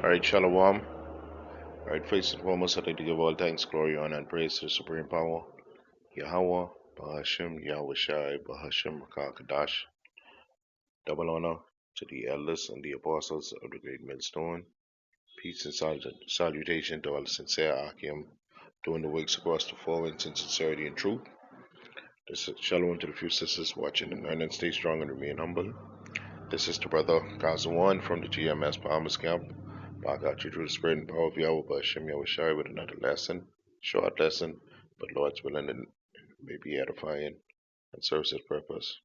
Alright, Shalom. Alright, first and foremost, I'd like to give all thanks, glory, honor, and praise to the Supreme Power, Yahweh, Bahashim, Yahweh Shai, Bahashim, Kadash. Double honor to the elders and the apostles of the great millstone. Peace and salutation to all sincere Akim, doing the works across the four winds in sincerity and truth. This is Shalom to the few sisters watching and learning. Stay strong and remain humble. This is the brother Kazawan from the GMS Bahamas camp. I got you through the spirit and power of Yahweh Hashem Yahweh Shai with another lesson, short lesson, but Lord's willing and may be edifying and serves His purpose.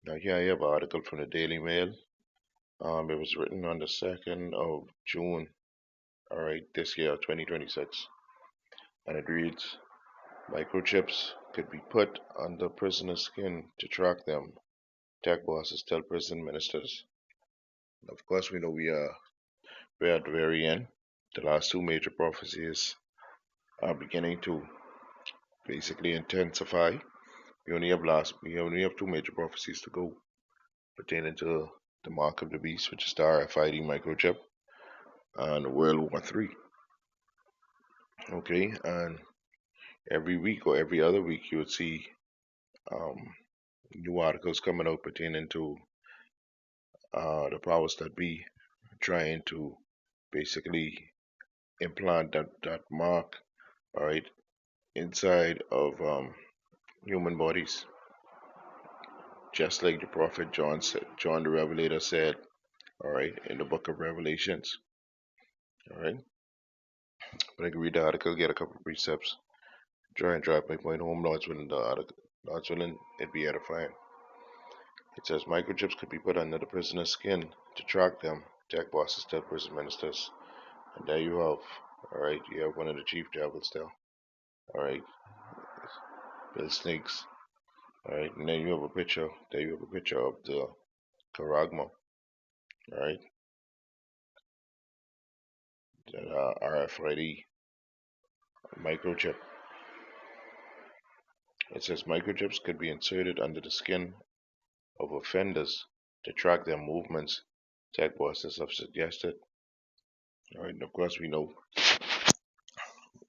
Now here I have an article from the Daily Mail. It was written on the 2nd of June, alright, this year, 2026, and it reads, microchips could be put on the prisoner's skin to track them. Tech bosses tell prison ministers. Of course, we know we're at the very end. The last two major prophecies are beginning to basically intensify. We only have two major prophecies to go pertaining to the mark of the beast, which is the RFID microchip, and World War III. Okay, and every week or every other week you would see new articles coming out pertaining to the powers that be trying to basically implant that mark, all right, inside of human bodies, just like the prophet John said, John the Revelator said, all right, in the book of Revelations, all right. But I can read the article, get a couple of precepts, try and drive my point home. Lord's willing, the article, Lord's willing, it be edifying. It says microchips could be put under the prisoner's skin to track them. Tech bosses tell prison ministers, and there you have, all right, you have one of the chief devils there, all right, Bill Snakes. All right, and then you have a picture. There you have a picture of the Karagma. All right, that RFID microchip. It says microchips could be inserted under the skin of offenders to track their movements. Tech bosses have suggested. All right, and of course we know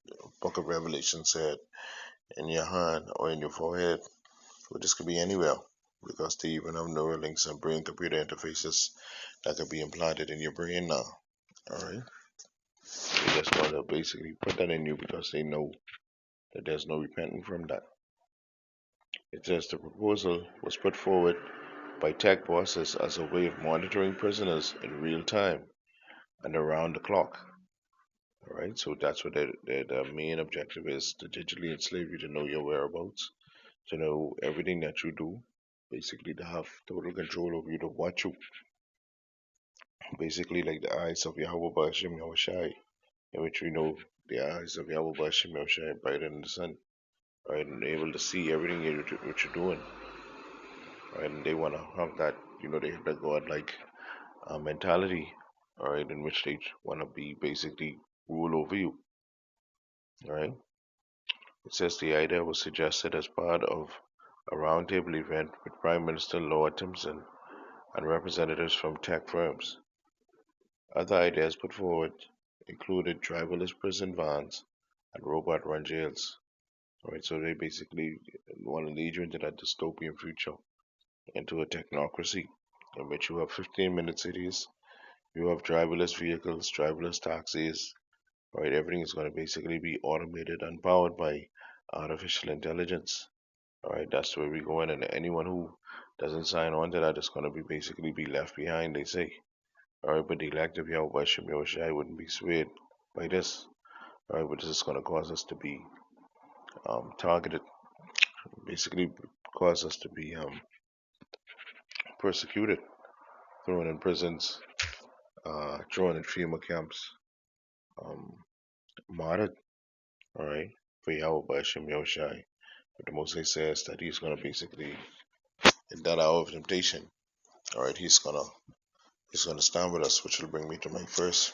the Book of Revelation said in your hand or in your forehead. Well, this could be anywhere because they even have neural links and brain computer interfaces that could be implanted in your brain now. All right. They just want to basically put that in you because they know that there's no repenting from that. It says the proposal was put forward by tech bosses as a way of monitoring prisoners in real time and around the clock. All right, so that's what their main objective is: to digitally enslave you, to know your whereabouts, to know everything that you do, basically to have total control over you, to watch you, basically like the eyes of Yahweh Bashim Yahushai, in which we know the eyes of Yahweh Bashim Yahushai are brighter than the sun. Right, and able to see everything what you're doing, right, and they want to have that, they have that godlike mentality, all right, in which they want to be basically rule over you, all right. It says the idea was suggested as part of a roundtable event with Prime Minister Lord Timpson and representatives from tech firms. Other ideas put forward included driverless prison vans and robot-run jails. All right, so they basically want to lead you into that dystopian future, into a technocracy in which you have 15-minute cities, you have driverless vehicles, driverless taxis, right? Everything is going to basically be automated and powered by artificial intelligence. All right, that's where we go in, and anyone who doesn't sign on to that is going to be basically be left behind, they say. All right, but the elect of Yahweh Shem Yoshai wouldn't be swayed by this. All right, but this is going to cause us to be targeted, basically cause us to be persecuted, thrown in prisons, thrown in FEMA camps, um, martyred, all right, for Yahweh Bashim Yoshai. But the Most High says that he's going to basically, in that hour of temptation, all right, he's gonna stand with us, which will bring me to my first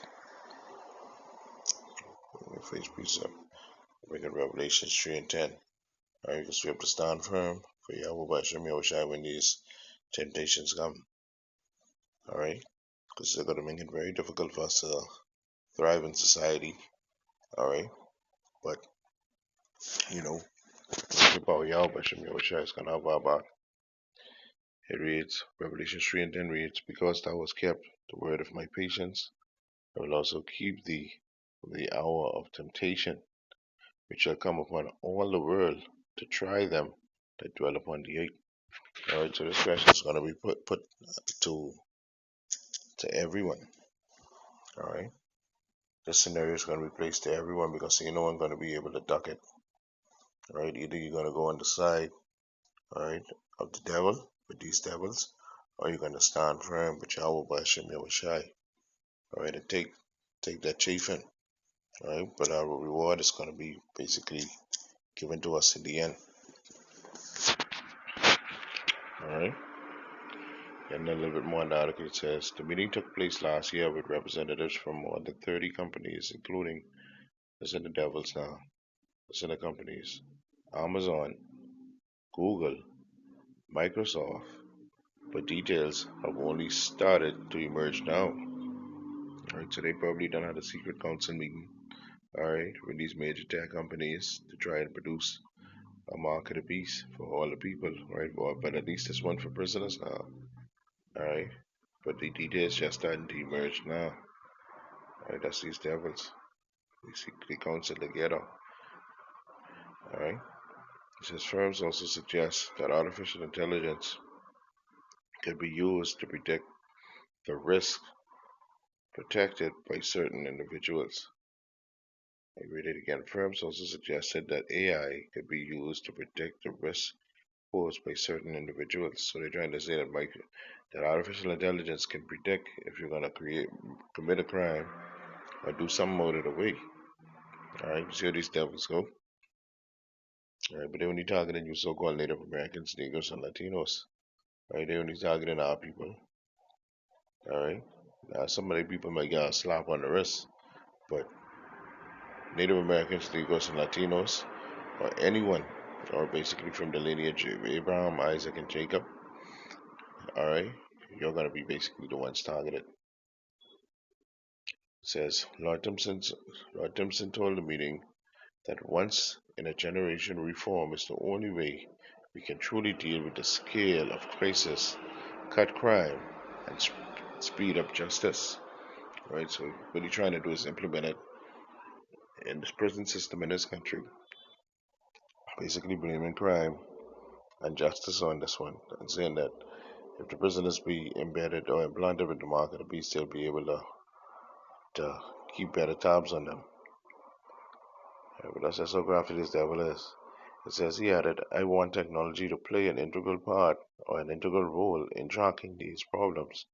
precept. Bring in Revelations 3 and 10. All right, because we have to stand firm for Yahweh Bashim Yoshai when these temptations come. All right, because they're going to make it very difficult for us to thrive in society. All right, but you know, about Yahweh Shem Yahushua is going to about it reads Revelation 3 and 10 reads, because thou hast kept the word of my patience, I will also keep thee from the hour of temptation, which shall come upon all the world to try them that dwell upon the earth. All right, so this question is going to be put to to everyone. All right, this scenario is going to be placed to everyone because ain't no one going to be able to duck it. All right, either you're going to go on the side, all right, of the devil with these devils, or you're going to stand firm with Yahweh Bashem Yahushai. All right, and take that chafing. All right, but our reward is going to be basically given to us in the end. All right. And a little bit more on the article, it says the meeting took place last year with representatives from more than 30 companies, including, listen to the devils now, listen to companies, Amazon, Google, Microsoft, but details have only started to emerge now. Alright, so they probably done had a secret council meeting, alright, with these major tech companies to try and produce a market of peace for all the people, right? But at least there's one for prisoners now, alright. But the details just starting to emerge now. Alright, that's these devils. They counsel together. Alright. It says firms also suggest that artificial intelligence could be used to predict the risk protected by certain individuals. I read it again. Firms also suggested that AI could be used to predict the risk posed by certain individuals. So they're trying to say that that artificial intelligence can predict if you're gonna commit a crime or do something out of the way. Alright, you see how these devils go? Alright, but they only targeting you so-called Native Americans, Negroes, and Latinos. Right, they only targeting our people. Alright. Now some of the people might get a slap on the wrist, but Native Americans, Negroes, and Latinos, or anyone, or basically from the lineage of Abraham, Isaac, and Jacob, alright, you're gonna be basically the ones targeted. It says Lord Timpson told the meeting that once in a generation reform is the only way we can truly deal with the scale of crisis, cut crime, and speed up justice. Right, so what he's trying to do is implement it in this prison system in this country, basically blaming crime and justice on this one, and saying that if the prisoners be embedded or implanted with the mark of the beast, they'll be able to keep better tabs on them. Yeah, but that's just how crafty this devil is. It says he added, I want technology to play an integral part or an integral role in tracking these problems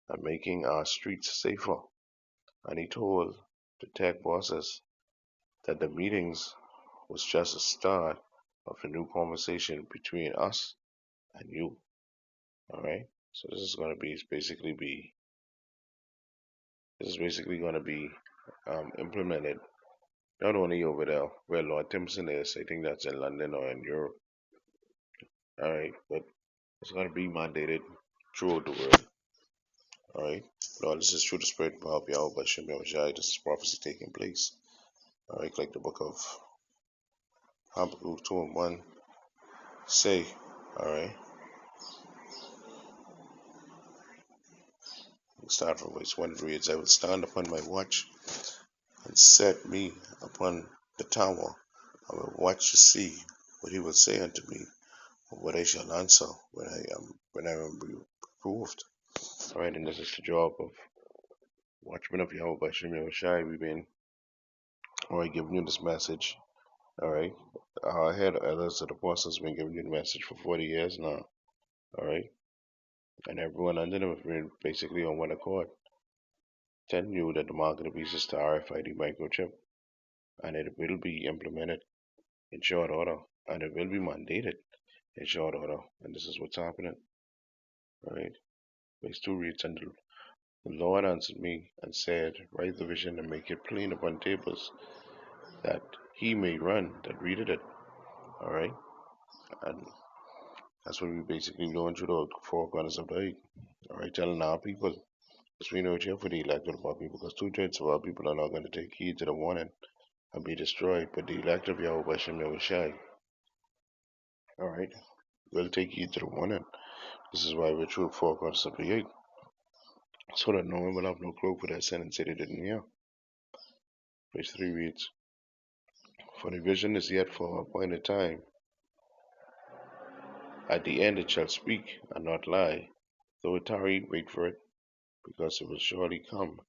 and making our streets safer. And he told the tech bosses that the meetings was just a start of a new conversation between us and you. All right. So this is basically gonna be implemented not only over there where Lord Timpson is. I think that's in London or in Europe. All right, but it's gonna be mandated throughout the world. All right. Lord, this is true the spirit and power of Yahweh by Shem Yahushai. This is prophecy taking place. All right, like the book of Habakkuk 2 and 1 say. All right. Start from verse 1. It reads, I will stand upon my watch and set me upon the tower. I will watch to see what he will say unto me, or what I shall answer when I am reproved. Alright, and this is the job of Watchmen of Yahweh by Shem Yahushai. We've been giving you this message. Alright. Our head elders of the apostles have been giving you the message for 40 years now. Alright. And everyone under them has been basically on one accord. Telling you that the mark of the beast is the RFID microchip, and it will be implemented in short order, and it will be mandated in short order. And this is what's happening. Right? Verse 2 reads, and the Lord answered me and said, write the vision and make it plain upon tables, that he may run that readeth it. Alright? And that's what we basically going through the four corners of the earth. Alright, telling our people As we know here for the elect of our people, because two-thirds of our people are not going to take heed to the warning and be destroyed. But the elect of Yahweh Bashem Yahushai, alright, will take heed to the warning. This is why we're true 4:78. So that no one will have no cloak for their sin and say they didn't hear. Verse 3 reads, for the vision is yet for a appointed time. At the end it shall speak and not lie. Though it tarry, wait for it, because it will surely come.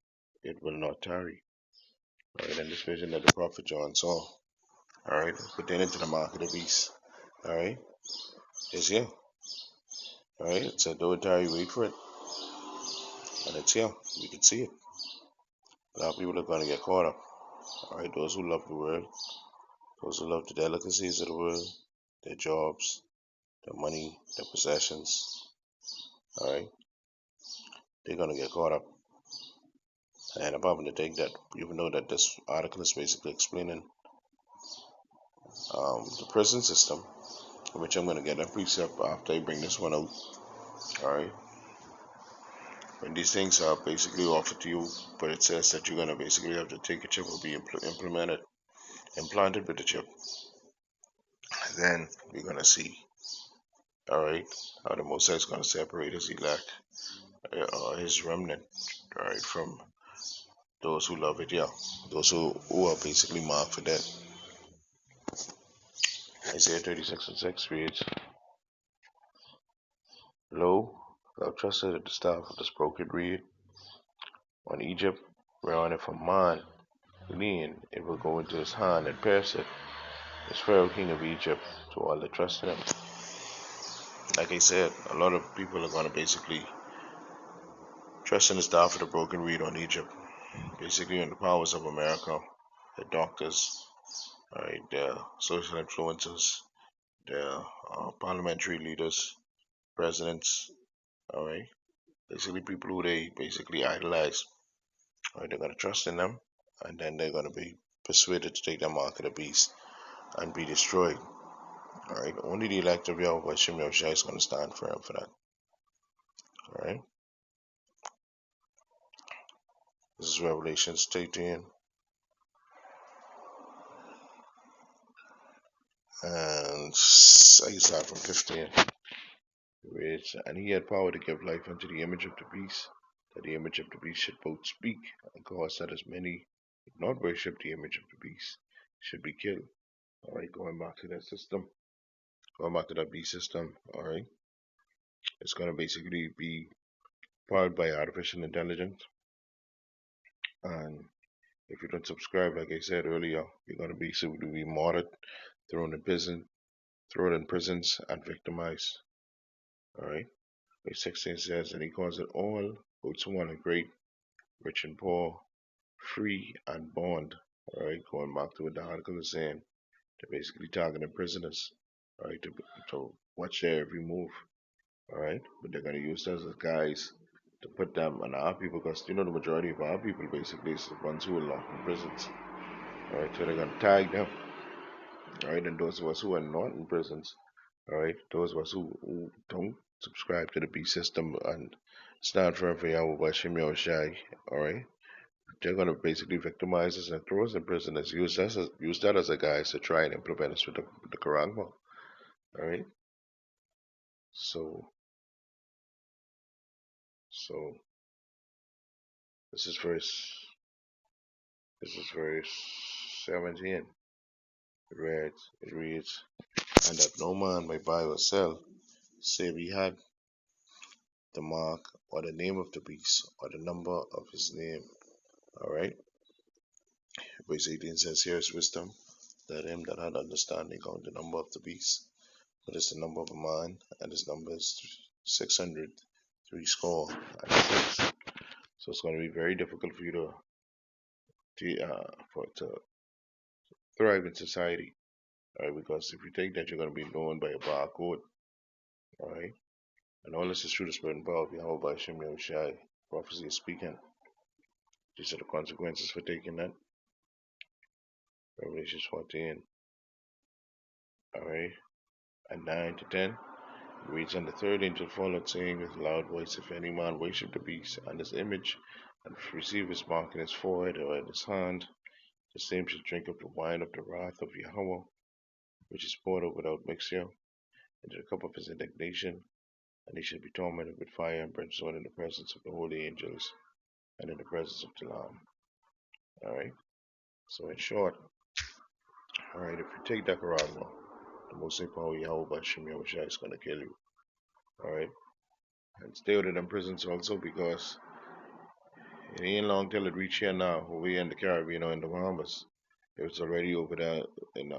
It will not tarry. Alright, and this vision that the prophet John saw, alright, pertaining to the mark of the beast, alright, is here. Alright, it said, though it tarry, wait for it, and it's here. We can see it. A lot of people are going to get caught up. Alright, those who love the world, those who love the delicacies of the world, their jobs, their money, their possessions, alright, they're going to get caught up. And I'm having to take that, even though that this article is basically explaining the prison system, which I'm going to get a precept after I bring this one out. Alright, when these things are basically offered to you, but it says that you're going to basically have to take a chip or be implanted with the chip, then we're going to see, alright, how the Most High is going to separate his elect, his remnant, alright, from those who love it, yeah, those who are basically marked for death. Isaiah 36:6 reads, lo, thou trusted at the staff of this broken reed on Egypt, whereon if a man lean, it will go into his hand and pierce it. Is Pharaoh king of Egypt to all that trust in him. Like I said, a lot of people are going to basically trust in the staff of the broken reed on Egypt, basically on the powers of America, the doctors, alright, the social influencers, the parliamentary leaders, presidents, alright, basically people who they basically idolize. Alright, they're going to trust in them, and then they're going to be persuaded to take the mark of the beast and be destroyed. Alright, only the elect of Yahweh Shem Yahushua is going to stand firm for that. Alright, this is Revelation 18, and I start from 15. Which, and he had power to give life unto the image of the beast, that the image of the beast should both speak, and cause that as many would not worship the image of the beast should be killed. Alright, going back to that system, going back to that beast system, alright, it's going to basically be powered by artificial intelligence, and if you don't subscribe, like I said earlier, you're going to be martyred, thrown in prisons, and victimized. Alright, verse 16 says, and he calls it all, both small and great, rich and poor, free and bond. Alright, going back to what the article is saying, they're basically targeting prisoners, alright, to watch their every move, alright, but they're going to use us as guys to put them on our people, because the majority of our people basically is the ones who are locked in prisons, alright, so they're going to tag them, alright, and those of us who are not in prisons, alright, those of us who don't subscribe to the B system and stand firm for Yahweh Bashem Yahushai, alright, they're gonna basically victimize us and throw us in prison. Use that as a guise to try and implement us with the Quran book. Alright? So so this is verse 17. It reads, and that no man may buy or sell, save he had the mark or the name of the beast or the number of his name. Alright? Verse 18 says, here is wisdom, let him that had understanding count the number of the beast, but it's the number of a man, and his number is 600, 3 score and 6. So it's going to be very difficult for you to thrive in society, alright? Because if you take that, you're going to be known by a barcode, alright? And all this is through the spirit and power of Yahweh by Shem Yahushai. Prophecy is speaking. These are the consequences for taking that. Revelation 14, alright, and 9 to 10. It reads, and the third angel followed, saying with a loud voice, if any man worship the beast and his image, and receive his mark in his forehead or in his hand, the same shall drink of the wine of the wrath of Yahweh, which is poured out without mixture, into the cup of his indignation, and he shall be tormented with fire and brimstone in the presence of the holy angels and in the presence of the Lamb. Alright? So in short, alright, if you take that Quran, the most High power Yahweh Bashim Yahushua is gonna kill you. Alright? And stay out of them prisons also because it ain't long till it reach here now, over here in the Caribbean or in the Bahamas. It was already over there in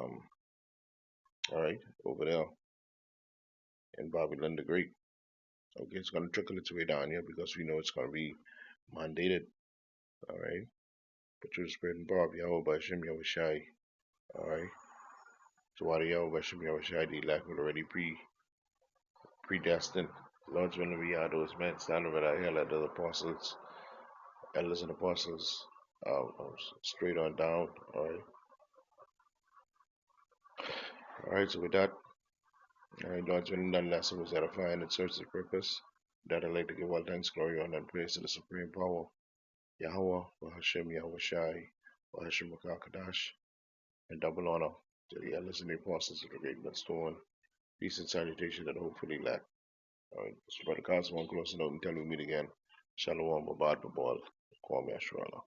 alright, over there in Babylon the Great. Okay, it's gonna trickle its way down here because we know it's gonna be mandated. Alright. But through the spirit and power of Yahweh Bashim Yahushai. Alright. So while the Yahweh Bashim Yahushai the elect were already predestined. Lord's will we are those men standing over that hill at the apostles, elders and apostles, straight on down. Alright. Alright, so with that, alright, Lord's willing, that lesson was edifying and serves the purpose. That I'd like to give all thanks, glory, honor, and praise to the supreme power, Yahweh, Hashem, Yahweh Shai, Hashem Makakadash, and double honor to the elders and the apostles of the great millstone. Peace and salutation that hopefully lack. Alright, Mr. Brother Cosmo, I'm closing out until we meet again. Shalom, Babad, Babal, Ban-Yasharahla.